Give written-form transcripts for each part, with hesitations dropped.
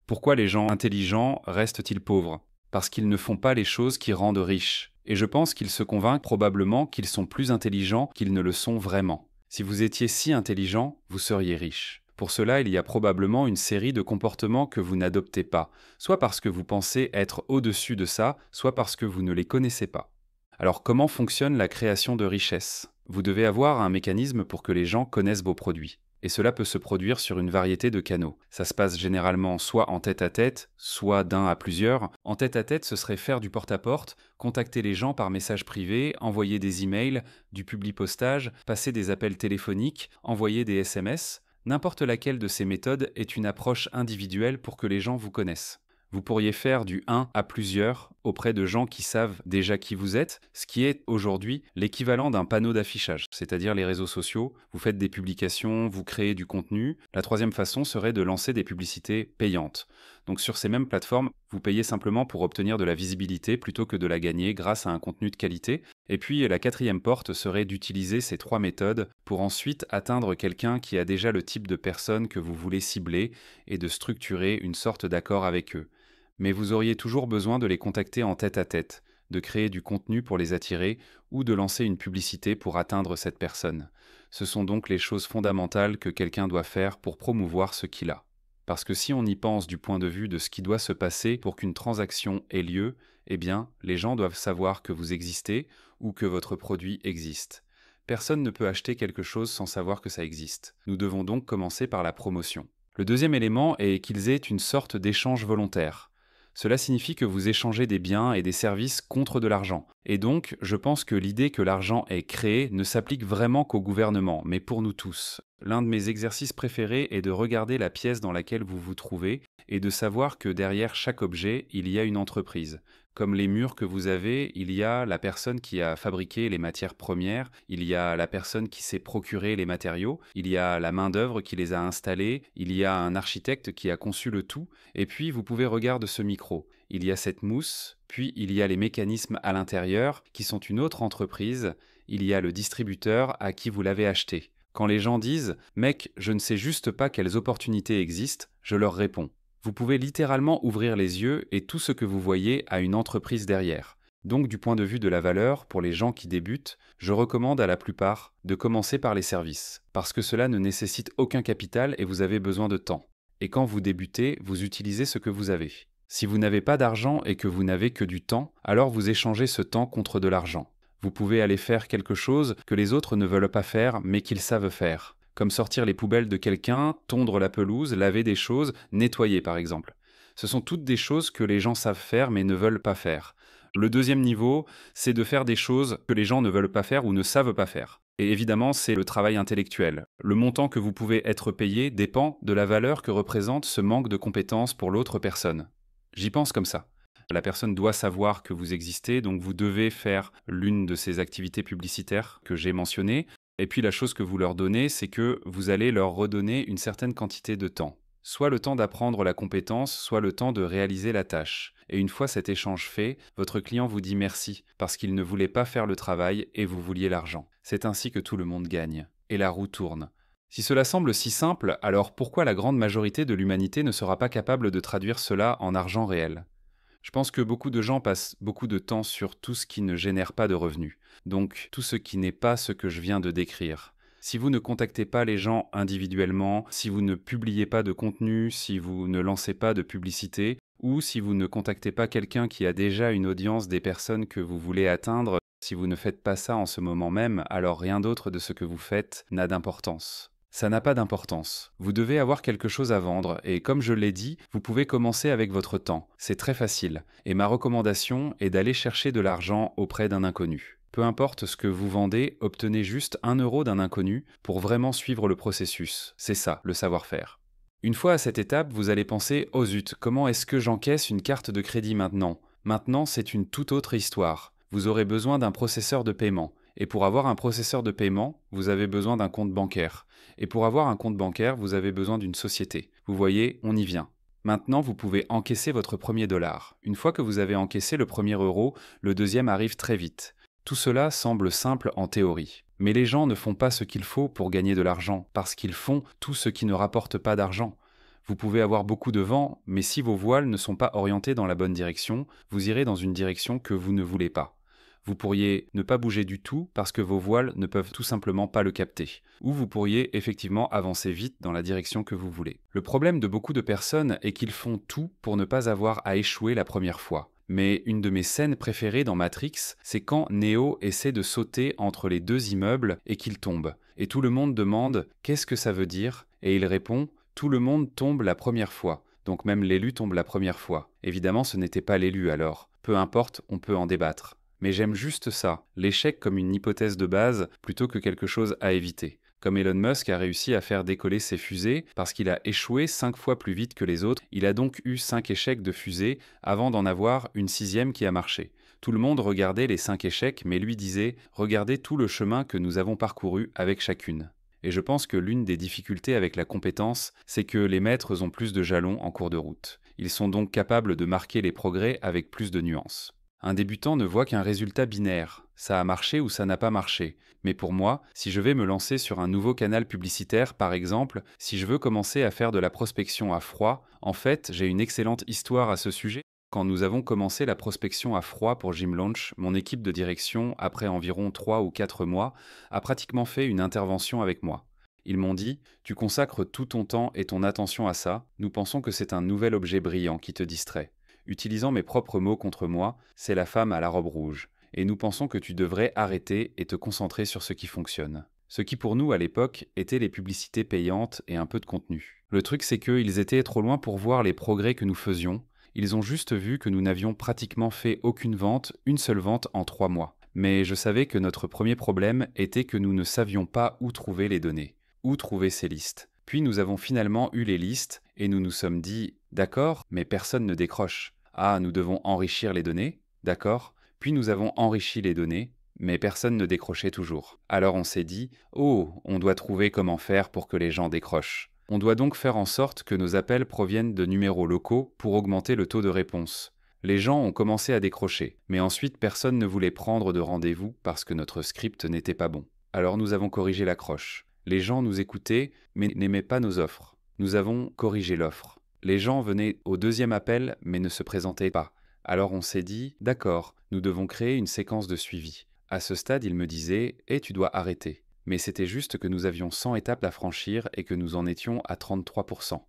Pourquoi les gens intelligents restent-ils pauvres? Parce qu'ils ne font pas les choses qui rendent riches. Et je pense qu'ils se convainquent probablement qu'ils sont plus intelligents qu'ils ne le sont vraiment. Si vous étiez si intelligent, vous seriez riche. Pour cela, il y a probablement une série de comportements que vous n'adoptez pas, soit parce que vous pensez être au-dessus de ça, soit parce que vous ne les connaissez pas. Alors comment fonctionne la création de richesse? Vous devez avoir un mécanisme pour que les gens connaissent vos produits. Et cela peut se produire sur une variété de canaux. Ça se passe généralement soit en tête-à-tête, soit d'un à plusieurs. En tête-à-tête, ce serait faire du porte-à-porte, contacter les gens par message privé, envoyer des emails, du publipostage, passer des appels téléphoniques, envoyer des SMS. N'importe laquelle de ces méthodes est une approche individuelle pour que les gens vous connaissent. Vous pourriez faire du 1 à plusieurs auprès de gens qui savent déjà qui vous êtes, ce qui est aujourd'hui l'équivalent d'un panneau d'affichage, c'est-à-dire les réseaux sociaux. Vous faites des publications, vous créez du contenu. La troisième façon serait de lancer des publicités payantes. Donc sur ces mêmes plateformes, vous payez simplement pour obtenir de la visibilité plutôt que de la gagner grâce à un contenu de qualité. Et puis la quatrième porte serait d'utiliser ces trois méthodes pour ensuite atteindre quelqu'un qui a déjà le type de personne que vous voulez cibler et de structurer une sorte d'accord avec eux. Mais vous auriez toujours besoin de les contacter en tête-à-tête, de créer du contenu pour les attirer ou de lancer une publicité pour atteindre cette personne. Ce sont donc les choses fondamentales que quelqu'un doit faire pour promouvoir ce qu'il a. Parce que si on y pense du point de vue de ce qui doit se passer pour qu'une transaction ait lieu, eh bien, les gens doivent savoir que vous existez ou que votre produit existe. Personne ne peut acheter quelque chose sans savoir que ça existe. Nous devons donc commencer par la promotion. Le deuxième élément est qu'ils aient une sorte d'échange volontaire. Cela signifie que vous échangez des biens et des services contre de l'argent. Et donc, je pense que l'idée que l'argent est créé ne s'applique vraiment qu'au gouvernement, mais pour nous tous. L'un de mes exercices préférés est de regarder la pièce dans laquelle vous vous trouvez et de savoir que derrière chaque objet, il y a une entreprise. Comme les murs que vous avez, il y a la personne qui a fabriqué les matières premières, il y a la personne qui s'est procuré les matériaux, il y a la main-d'œuvre qui les a installés, il y a un architecte qui a conçu le tout, et puis vous pouvez regarder ce micro. Il y a cette mousse, puis il y a les mécanismes à l'intérieur qui sont une autre entreprise, il y a le distributeur à qui vous l'avez acheté. Quand les gens disent « Mec, je ne sais juste pas quelles opportunités existent », je leur réponds. Vous pouvez littéralement ouvrir les yeux et tout ce que vous voyez a une entreprise derrière. Donc du point de vue de la valeur, pour les gens qui débutent, je recommande à la plupart de commencer par les services, parce que cela ne nécessite aucun capital et vous avez besoin de temps. Et quand vous débutez, vous utilisez ce que vous avez. Si vous n'avez pas d'argent et que vous n'avez que du temps, alors vous échangez ce temps contre de l'argent. Vous pouvez aller faire quelque chose que les autres ne veulent pas faire mais qu'ils savent faire. Comme sortir les poubelles de quelqu'un, tondre la pelouse, laver des choses, nettoyer par exemple. Ce sont toutes des choses que les gens savent faire mais ne veulent pas faire. Le deuxième niveau, c'est de faire des choses que les gens ne veulent pas faire ou ne savent pas faire. Et évidemment, c'est le travail intellectuel. Le montant que vous pouvez être payé dépend de la valeur que représente ce manque de compétences pour l'autre personne. J'y pense comme ça. La personne doit savoir que vous existez, donc vous devez faire l'une de ces activités publicitaires que j'ai mentionnées. Et puis la chose que vous leur donnez, c'est que vous allez leur redonner une certaine quantité de temps. Soit le temps d'apprendre la compétence, soit le temps de réaliser la tâche. Et une fois cet échange fait, votre client vous dit merci, parce qu'il ne voulait pas faire le travail et vous vouliez l'argent. C'est ainsi que tout le monde gagne. Et la roue tourne. Si cela semble si simple, alors pourquoi la grande majorité de l'humanité ne sera pas capable de traduire cela en argent réel ? Je pense que beaucoup de gens passent beaucoup de temps sur tout ce qui ne génère pas de revenus, donc tout ce qui n'est pas ce que je viens de décrire. Si vous ne contactez pas les gens individuellement, si vous ne publiez pas de contenu, si vous ne lancez pas de publicité, ou si vous ne contactez pas quelqu'un qui a déjà une audience des personnes que vous voulez atteindre, si vous ne faites pas ça en ce moment même, alors rien d'autre de ce que vous faites n'a d'importance. Ça n'a pas d'importance. Vous devez avoir quelque chose à vendre et comme je l'ai dit, vous pouvez commencer avec votre temps. C'est très facile. Et ma recommandation est d'aller chercher de l'argent auprès d'un inconnu. Peu importe ce que vous vendez, obtenez juste 1 euro d'un inconnu pour vraiment suivre le processus. C'est ça, le savoir-faire. Une fois à cette étape, vous allez penser « Oh zut, comment est-ce que j'encaisse une carte de crédit maintenant ?» Maintenant, c'est une toute autre histoire. Vous aurez besoin d'un processeur de paiement. Et pour avoir un processeur de paiement, vous avez besoin d'un compte bancaire. Et pour avoir un compte bancaire, vous avez besoin d'une société. Vous voyez, on y vient. Maintenant, vous pouvez encaisser votre premier dollar. Une fois que vous avez encaissé le premier euro, le deuxième arrive très vite. Tout cela semble simple en théorie. Mais les gens ne font pas ce qu'il faut pour gagner de l'argent, parce qu'ils font tout ce qui ne rapporte pas d'argent. Vous pouvez avoir beaucoup de vent, mais si vos voiles ne sont pas orientées dans la bonne direction, vous irez dans une direction que vous ne voulez pas. Vous pourriez ne pas bouger du tout parce que vos voiles ne peuvent tout simplement pas le capter. Ou vous pourriez effectivement avancer vite dans la direction que vous voulez. Le problème de beaucoup de personnes est qu'ils font tout pour ne pas avoir à échouer la première fois. Mais une de mes scènes préférées dans Matrix, c'est quand Neo essaie de sauter entre les deux immeubles et qu'il tombe. Et tout le monde demande « Qu'est-ce que ça veut dire ?» Et il répond « Tout le monde tombe la première fois. » Donc même l'élu tombe la première fois. Évidemment, ce n'était pas l'élu alors. Peu importe, on peut en débattre. Mais j'aime juste ça, l'échec comme une hypothèse de base plutôt que quelque chose à éviter. Comme Elon Musk a réussi à faire décoller ses fusées parce qu'il a échoué 5 fois plus vite que les autres, il a donc eu 5 échecs de fusée avant d'en avoir une 6e qui a marché. Tout le monde regardait les 5 échecs, mais lui disait « Regardez tout le chemin que nous avons parcouru avec chacune ». Et je pense que l'une des difficultés avec la compétence, c'est que les maîtres ont plus de jalons en cours de route. Ils sont donc capables de marquer les progrès avec plus de nuances. Un débutant ne voit qu'un résultat binaire, ça a marché ou ça n'a pas marché. Mais pour moi, si je vais me lancer sur un nouveau canal publicitaire, par exemple, si je veux commencer à faire de la prospection à froid, en fait, j'ai une excellente histoire à ce sujet. Quand nous avons commencé la prospection à froid pour Gymlaunch, mon équipe de direction, après environ 3 ou 4 mois, a pratiquement fait une intervention avec moi. Ils m'ont dit « Tu consacres tout ton temps et ton attention à ça, nous pensons que c'est un nouvel objet brillant qui te distrait. » Utilisant mes propres mots contre moi, c'est la femme à la robe rouge. Et nous pensons que tu devrais arrêter et te concentrer sur ce qui fonctionne. Ce qui pour nous, à l'époque, étaient les publicités payantes et un peu de contenu. Le truc, c'est qu'ils étaient trop loin pour voir les progrès que nous faisions. Ils ont juste vu que nous n'avions pratiquement fait aucune vente, une seule vente en 3 mois. Mais je savais que notre premier problème était que nous ne savions pas où trouver les données. Où trouver ces listes. Puis nous avons finalement eu les listes et nous nous sommes dit « D'accord, mais personne ne décroche. Ah, nous devons enrichir les données. D'accord. Puis nous avons enrichi les données, mais personne ne décrochait toujours. Alors on s'est dit « Oh, on doit trouver comment faire pour que les gens décrochent. » On doit donc faire en sorte que nos appels proviennent de numéros locaux pour augmenter le taux de réponse. Les gens ont commencé à décrocher, mais ensuite personne ne voulait prendre de rendez-vous parce que notre script n'était pas bon. Alors nous avons corrigé l'accroche. Les gens nous écoutaient, mais n'aimaient pas nos offres. Nous avons corrigé l'offre. Les gens venaient au 2e appel, mais ne se présentaient pas. Alors on s'est dit, d'accord, nous devons créer une séquence de suivi. À ce stade, il me disait, « tu dois arrêter ». Mais c'était juste que nous avions 100 étapes à franchir et que nous en étions à 33%.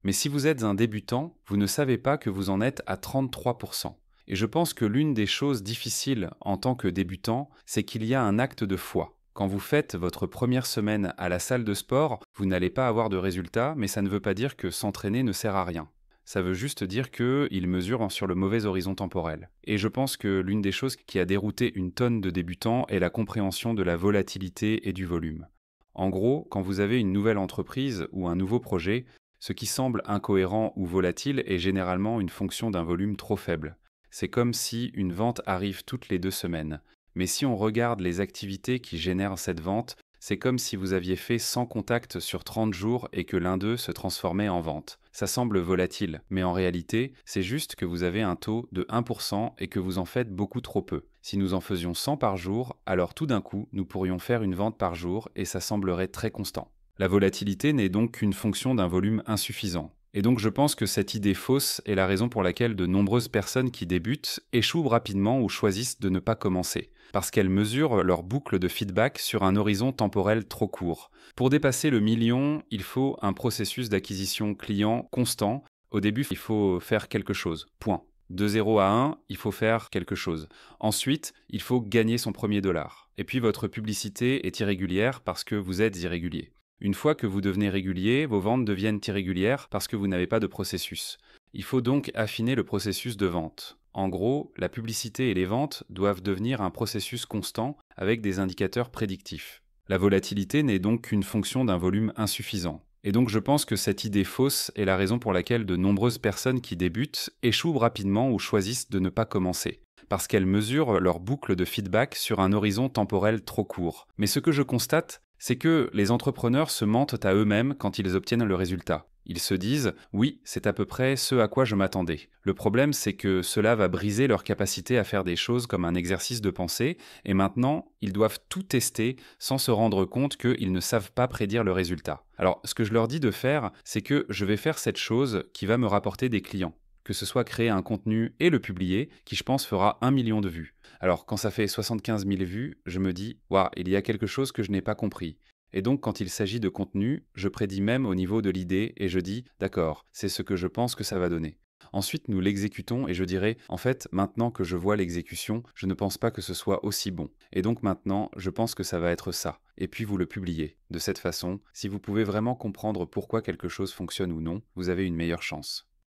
Mais si vous êtes un débutant, vous ne savez pas que vous en êtes à 33%. Et je pense que l'une des choses difficiles en tant que débutant, c'est qu'il y a un acte de foi. Quand vous faites votre première semaine à la salle de sport, vous n'allez pas avoir de résultats, mais ça ne veut pas dire que s'entraîner ne sert à rien. Ça veut juste dire qu'il mesure sur le mauvais horizon temporel. Et je pense que l'une des choses qui a dérouté une tonne de débutants est la compréhension de la volatilité et du volume. En gros, quand vous avez une nouvelle entreprise ou un nouveau projet, ce qui semble incohérent ou volatile est généralement une fonction d'un volume trop faible. C'est comme si une vente arrive toutes les 2 semaines. Mais si on regarde les activités qui génèrent cette vente, c'est comme si vous aviez fait 100 contacts sur 30 jours et que l'un d'eux se transformait en vente. Ça semble volatile, mais en réalité, c'est juste que vous avez un taux de 1% et que vous en faites beaucoup trop peu. Si nous en faisions 100 par jour, alors tout d'un coup, nous pourrions faire une vente par jour et ça semblerait très constant. La volatilité n'est donc qu'une fonction d'un volume insuffisant. Et donc je pense que cette idée fausse est la raison pour laquelle de nombreuses personnes qui débutent échouent rapidement ou choisissent de ne pas commencer, parce qu'elles mesurent leur boucle de feedback sur un horizon temporel trop court. Pour dépasser le million, il faut un processus d'acquisition client constant. Au début, il faut faire quelque chose, point. De 0 à 1, il faut faire quelque chose. Ensuite, il faut gagner son premier dollar. Et puis votre publicité est irrégulière parce que vous êtes irrégulier. Une fois que vous devenez régulier, vos ventes deviennent irrégulières parce que vous n'avez pas de processus. Il faut donc affiner le processus de vente. En gros, la publicité et les ventes doivent devenir un processus constant avec des indicateurs prédictifs. La volatilité n'est donc qu'une fonction d'un volume insuffisant. Et donc je pense que cette idée fausse est la raison pour laquelle de nombreuses personnes qui débutent échouent rapidement ou choisissent de ne pas commencer, parce qu'elles mesurent leur boucle de feedback sur un horizon temporel trop court. Mais ce que je constate, c'est que les entrepreneurs se mentent à eux-mêmes quand ils obtiennent le résultat. Ils se disent oui, c'est à peu près ce à quoi je m'attendais. Le problème, c'est que cela va briser leur capacité à faire des choses comme un exercice de pensée, et maintenant, ils doivent tout tester sans se rendre compte qu'ils ne savent pas prédire le résultat. Alors, ce que je leur dis de faire, c'est que je vais faire cette chose qui va me rapporter des clients. Que ce soit créer un contenu et le publier, qui je pense fera 1 million de vues. Alors, quand ça fait 75 000 vues, je me dis, waouh, il y a quelque chose que je n'ai pas compris. Et donc, quand il s'agit de contenu, je prédis même au niveau de l'idée et je dis, d'accord, c'est ce que je pense que ça va donner. Ensuite, nous l'exécutons et je dirai, en fait, maintenant que je vois l'exécution, je ne pense pas que ce soit aussi bon. Et donc maintenant, je pense que ça va être ça. Et puis vous le publiez. De cette façon, si vous pouvez vraiment comprendre pourquoi quelque chose fonctionne ou non, vous avez une meilleure chance.